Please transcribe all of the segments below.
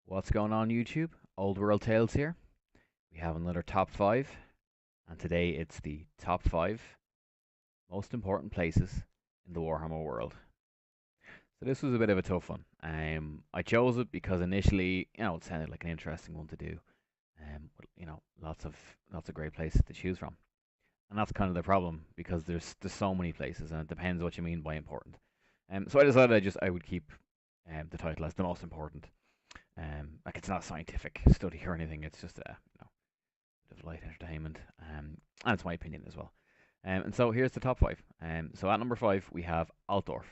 What's going on YouTube? Old World Tales here. We have another top 5, and today it's the top 5 most important places in the Warhammer world. So this was a bit of a tough one. I chose it because initially, it sounded like an interesting one to do. Lots of great places to choose from, and that's kind of the problem because there's so many places, and it depends what you mean by important. So I decided I would keep the title as the most important. Like it's not a scientific study or anything. It's just a bit of light entertainment, and it's my opinion as well. And so here's the top 5. So at number 5 we have Altdorf.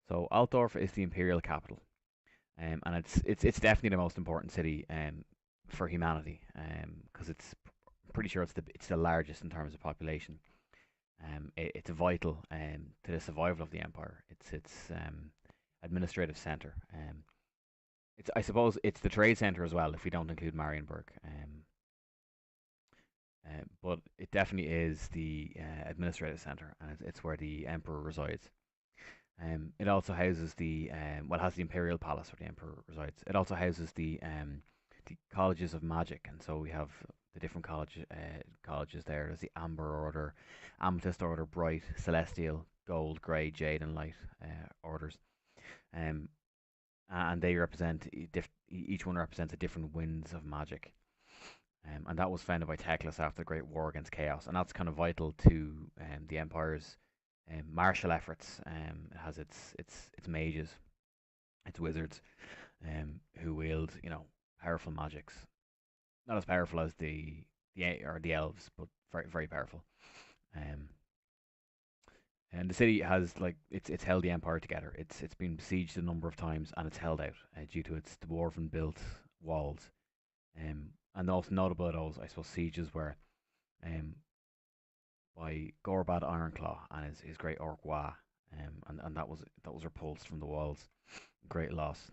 So Altdorf is the imperial capital, and it's definitely the most important city for humanity, because it's pretty sure it's the largest in terms of population. It's vital to the survival of the empire. It's administrative center. I suppose it's the trade center as well if we don't include Marienburg. But it definitely is the administrative center, and it's where the emperor resides. It also houses has the imperial palace where the emperor resides. It also houses the colleges of magic, and so we have the different colleges there. There's the Amber Order, Amethyst Order, Bright, Celestial, Gold, Grey, Jade, and Light orders. Um, and they represent each one represents a different winds of magic. And that was founded by Teclis after the Great War against Chaos, and that's kind of vital to the Empire's martial efforts. It has its mages, its wizards, who wield powerful magics. Not as powerful as the elves, but very very powerful. Um, and the city has it's held the empire together. It's been besieged a number of times, and it's held out due to its dwarven built walls. And the most notable of those, I suppose, sieges were um, by Gorbad Ironclaw and his great orc Wa, and that was repulsed from the walls. Great loss.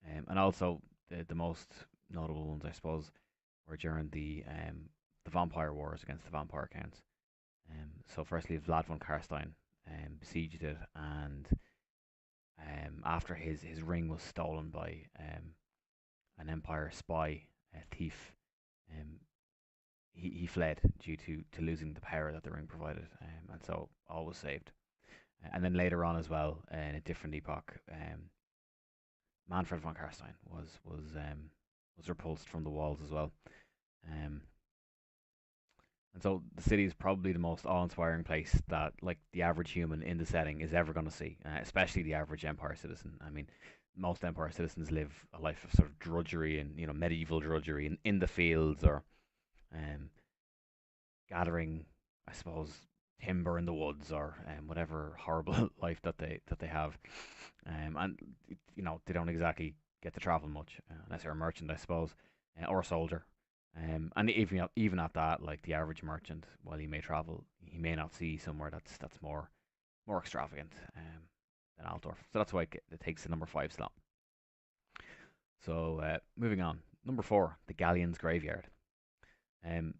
And also the most notable ones, I suppose, were during the vampire wars against the vampire counts. So firstly, Vlad von Karstein besieged it, and after his ring was stolen by an Empire spy, a thief, um, he fled due to losing the power that the ring provided, and so all was saved. And then later on as well, in a different epoch, Manfred von Karstein was repulsed from the walls as well. Um, and so the city is probably the most awe-inspiring place that like the average human in the setting is ever going to see, especially the average Empire citizen. I mean, most Empire citizens live a life of sort of drudgery and medieval drudgery in the fields, or um, gathering, I suppose, timber in the woods, or whatever horrible life that they have. And they don't exactly get to travel much, unless you're a merchant, I suppose, or a soldier. And even at that, like the average merchant, while he may travel, he may not see somewhere that's more extravagant than Altdorf. So that's why it takes the number 5 slot. So moving on, number 4, the Galleons Graveyard. Um,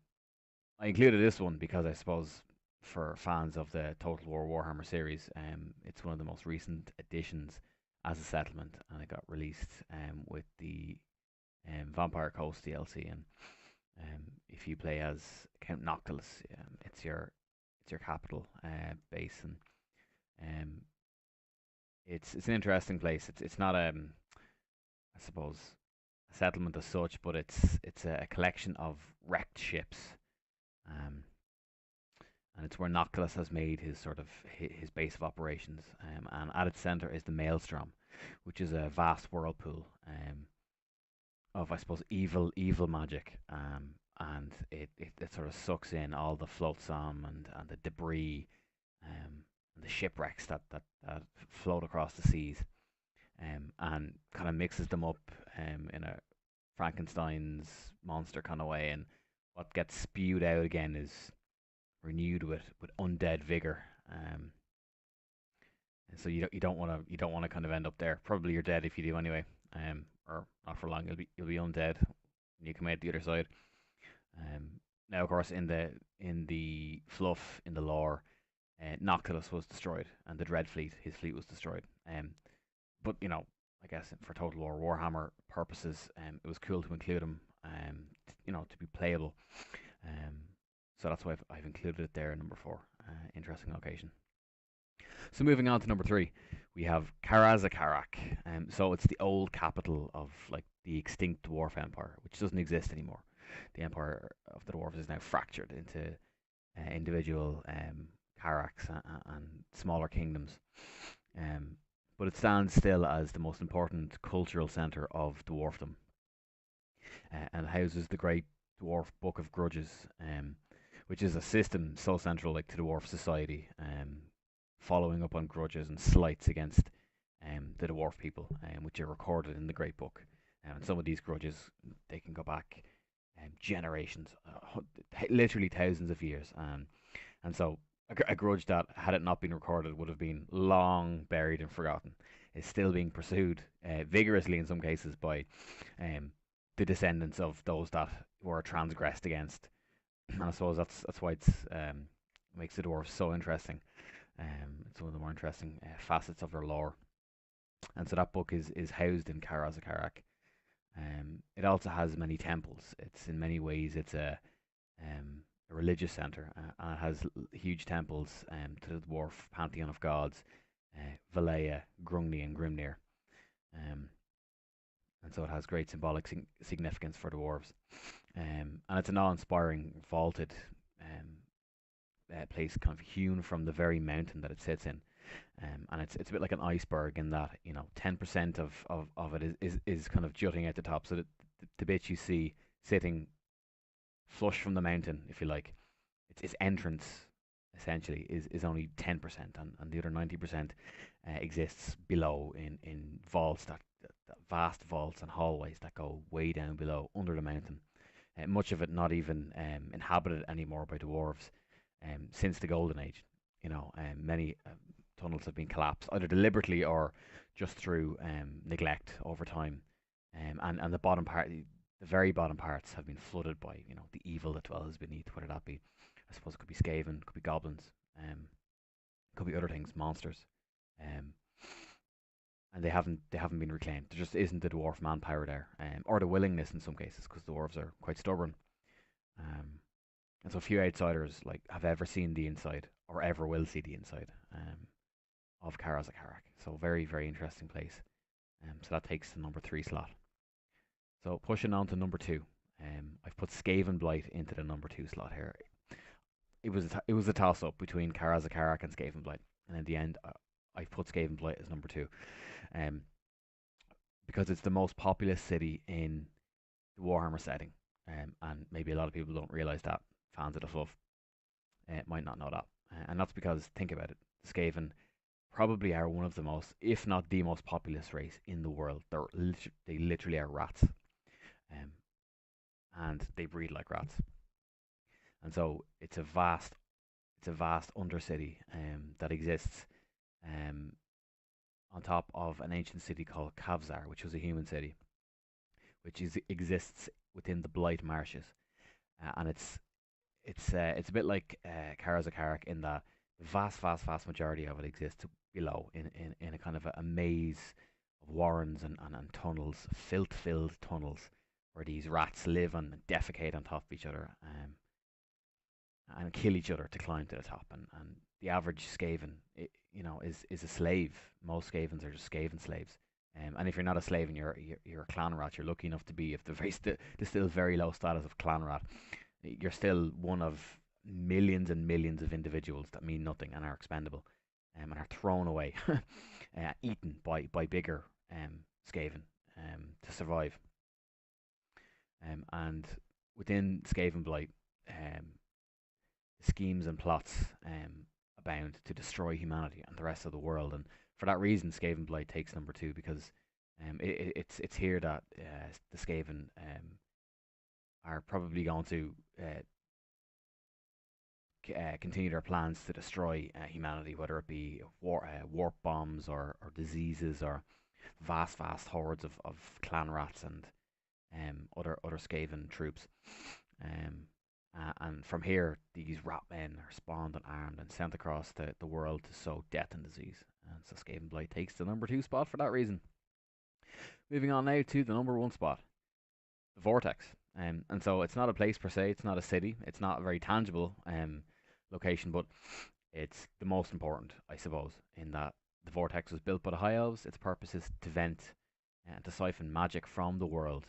I included this one because I suppose for fans of the Total War Warhammer series, it's one of the most recent additions as a settlement, and it got released with the Vampire Coast DLC. And if you play as Count Noctilus, it's your capital base, and um, it's an interesting place. It's not I suppose a settlement as such, but it's a collection of wrecked ships, um, and it's where Noctilus has made his sort of his base of operations. And at its center is the Maelstrom, which is a vast whirlpool of, I suppose, evil magic. And it sort of sucks in all the flotsam and the debris, and the shipwrecks that float across the seas, and kind of mixes them up in a Frankenstein's monster kind of way. And what gets spewed out again is renewed with undead vigor. And so you don't want to kind of end up there. Probably you're dead if you do anyway. Or not for long. You'll be undead when you come out the other side. Now, of course, in the fluff, in the lore, Noctilus was destroyed, and the Dread Fleet, his fleet, was destroyed. But I guess for Total War Warhammer purposes, it was cool to include them, to be playable. Um, so that's why I've included it there, number four. Interesting location. So moving on to number three, we have Karazakharik. So it's the old capital of like the extinct dwarf empire, which doesn't exist anymore. The empire of the dwarves is now fractured into individual Karaks and smaller kingdoms. Um, but it stands still as the most important cultural centre of dwarfdom, and houses the great dwarf Book of Grudges, which is a system so central like to dwarf society, following up on grudges and slights against the dwarf people, which are recorded in the Great Book. And some of these grudges, they can go back generations, literally thousands of years. And so a grudge that, had it not been recorded, would have been long buried and forgotten, is still being pursued vigorously in some cases by um, the descendants of those that were transgressed against. And I suppose that's why it's makes the dwarves so interesting. It's one of the more interesting facets of their lore. And so that book is housed in Karazakharik. It also has many temples. It's in many ways a religious center, and it has huge temples to the dwarf pantheon of gods, Valea, Grungni, and Grimnir. Um, and so it has great symbolic significance for dwarves. And it's an awe-inspiring vaulted place, kind of hewn from the very mountain that it sits in. And it's a bit like an iceberg in that 10% of it is kind of jutting out the top. So the bits you see sitting flush from the mountain, if you like, its entrance essentially is only 10%, and the other 90% exists below in vaults that vast vaults and hallways that go way down below under the mountain. Much of it not even inhabited anymore by dwarves since the Golden Age. Many tunnels have been collapsed either deliberately or just through neglect over time, and the bottom part, the very bottom parts, have been flooded by the evil that dwells beneath. Whether that be, I suppose, it could be Skaven, could be goblins, could be other things, monsters, um, and they haven't been reclaimed. There just isn't the dwarf manpower there, or the willingness in some cases, because dwarves are quite stubborn. Um, and so few outsiders like have ever seen the inside or ever will see the inside of Karazakharik. So very, very interesting place. So that takes the number three slot. So pushing on to number two, I've put Skaven Blight into the number two slot here. It was a toss up between Karazakharik and Skaven Blight, and in the end, I've put Skaven Blight as number two, um, because it's the most populous city in the Warhammer setting, and maybe a lot of people don't realize that. Fans of the fluff might not know that, and that's because, think about it, the Skaven probably are one of the most, if not the most populous race in the world. They literally are rats, and they breed like rats. And so it's a vast undercity that exists um, on top of an ancient city called Kavzar, which was a human city, which exists within the Blight Marshes, and it's a bit like Karazakharik in that the vast majority of it exists below in a kind of a maze of warrens and tunnels, filth-filled tunnels, where these rats live and defecate on top of each other, and kill each other to climb to the top. And the average Skaven, is a slave. Most Skavens are just Skaven slaves. And if you're not a slave and you're a clan rat, you're lucky enough to be, if the still very low status of clan rat, you're still one of millions and millions of individuals that mean nothing and are expendable, and are thrown away, eaten by bigger Skaven to survive. And within Skaven Blight, schemes and plots abound to destroy humanity and the rest of the world. And for that reason, Skaven Blight takes number two, because it's here that the Skaven are probably going to continue their plans to destroy humanity, whether it be warp bombs or diseases or vast hordes of clan rats and other Skaven troops. And from here, these rat men are spawned and armed and sent across the world to sow death and disease. And so Skaven Blight takes the number two spot for that reason. Moving on now to the number one spot, the Vortex. And so it's not a place per se, it's not a city, it's not a very tangible location, but it's the most important, I suppose, in that the Vortex was built by the High Elves. Its purpose is to vent and to siphon magic from the world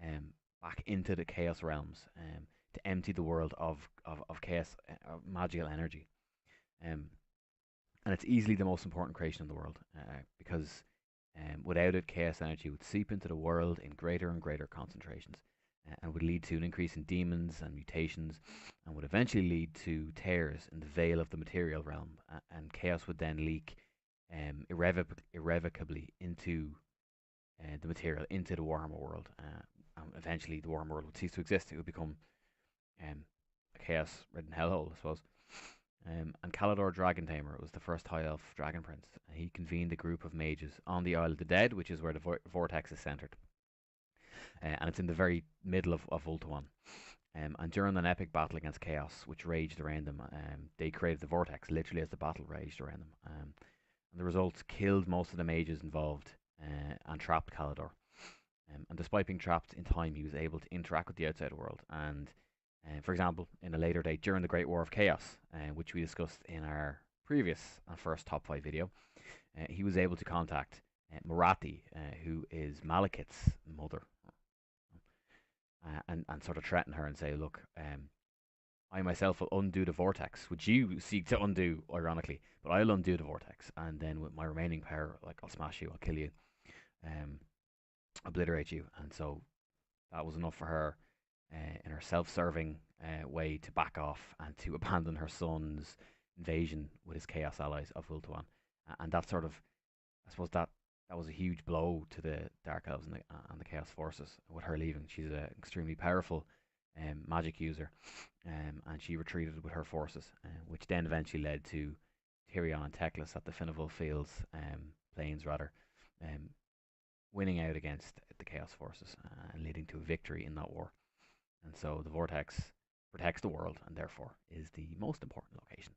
um, back into the Chaos realms, to empty the world of chaos, of magical energy. Um, and it's easily the most important creation in the world because without it, chaos energy would seep into the world in greater and greater concentrations and would lead to an increase in demons and mutations and would eventually lead to tears in the veil of the material realm. And chaos would then leak irrevocably into the material, into the Warhammer world. And eventually, the Warhammer world would cease to exist. It would become a chaos-ridden hellhole, I suppose. And Calador Dragon Tamer was the first High Elf Dragon Prince. He convened a group of mages on the Isle of the Dead, which is where the Vortex is centered. And it's in the very middle of Ultuan. And during an epic battle against Chaos, which raged around them, they created the Vortex, literally as the battle raged around them. And the results killed most of the mages involved and trapped Calador. And despite being trapped in time, he was able to interact with the outside world. And for example, in a later date, during the Great War of Chaos, which we discussed in our previous and first top 5 video, he was able to contact Marathi, who is Malekith's mother, and sort of threaten her and say, look, I myself will undo the Vortex, which you seek to undo, ironically, but I'll undo the Vortex, and then with my remaining power, like, I'll smash you, I'll kill you, obliterate you. And so that was enough for her in her self-serving way to back off and to abandon her son's invasion with his Chaos allies of Ultuan. And that sort of, I suppose that was a huge blow to the Dark Elves and the Chaos Forces with her leaving. She's an extremely powerful magic user, and she retreated with her forces, which then eventually led to Tyrion and Teclis at the Finneville Fields, plains rather, winning out against the Chaos Forces and leading to a victory in that war. And so the Vortex protects the world and therefore is the most important location,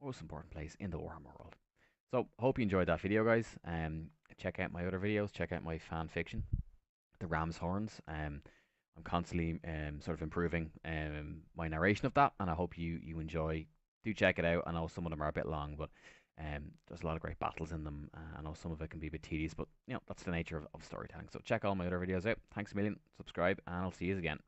most important place in the Warhammer world. So hope you enjoyed that video, guys. Check out my other videos. Check out my fan fiction, the Ram's Horns. I'm constantly sort of improving my narration of that, and I hope you enjoy. Do check it out. I know some of them are a bit long, but there's a lot of great battles in them. I know some of it can be a bit tedious, but that's the nature of storytelling. So check all my other videos out. Thanks a million. Subscribe, and I'll see you again.